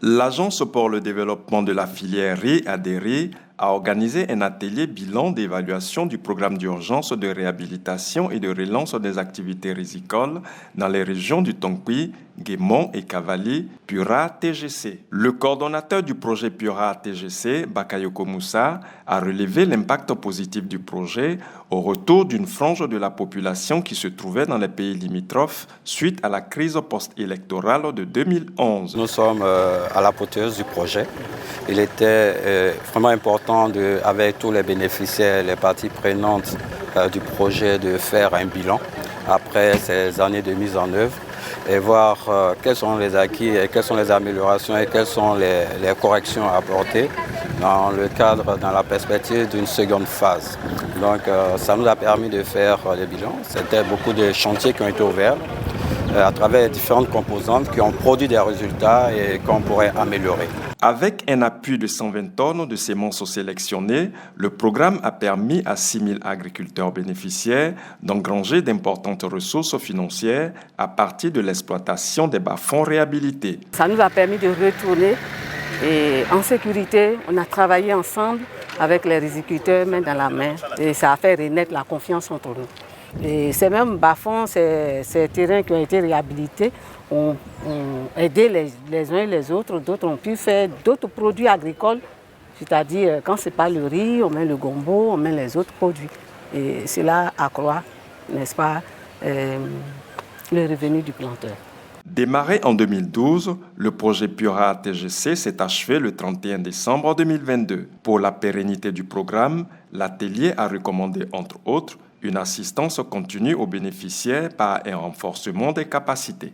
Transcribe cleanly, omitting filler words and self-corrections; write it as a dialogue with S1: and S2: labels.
S1: L'Agence pour le développement de la filière riz adhérée a organisé un atelier bilan d'évaluation du programme d'urgence de réhabilitation et de relance des activités rizicoles dans les régions du Tongui, Guémont et Cavally, Pura TGC. Le coordonnateur du projet Pura TGC, Bakayoko Moussa, a relevé l'impact positif du projet au retour d'une frange de la population qui se trouvait dans les pays limitrophes suite à la crise post-électorale de 2011.
S2: Nous sommes à l'apothéose du projet. Il était vraiment important, avec tous les bénéficiaires, les parties prenantes du projet, de faire un bilan après ces années de mise en œuvre et voir quels sont les acquis et quelles sont les améliorations et quelles sont les corrections à apporter dans le cadre, dans la perspective d'une seconde phase. Donc ça nous a permis de faire le bilan. C'était beaucoup de chantiers qui ont été ouverts à travers différentes composantes qui ont produit des résultats et qu'on pourrait améliorer.
S1: Avec un appui de 120 tonnes de semences sélectionnées, le programme a permis à 6 000 agriculteurs bénéficiaires d'engranger d'importantes ressources financières à partir de l'exploitation des bas-fonds réhabilités.
S3: Ça nous a permis de retourner et en sécurité. On a travaillé ensemble avec les riziculteurs main dans la main et ça a fait renaître la confiance entre nous. Et ces mêmes bas-fonds, ces terrains qui ont été réhabilités, ont aidé les uns et les autres. D'autres ont pu faire d'autres produits agricoles, c'est-à-dire quand ce n'est pas le riz, on met le gombo, on met les autres produits. Et cela accroît, n'est-ce pas, le revenu du planteur.
S1: Démarré en 2012, le projet Pura TGC s'est achevé le 31 décembre 2022. Pour la pérennité du programme, l'atelier a recommandé, entre autres, une assistance continue aux bénéficiaires par un renforcement des capacités.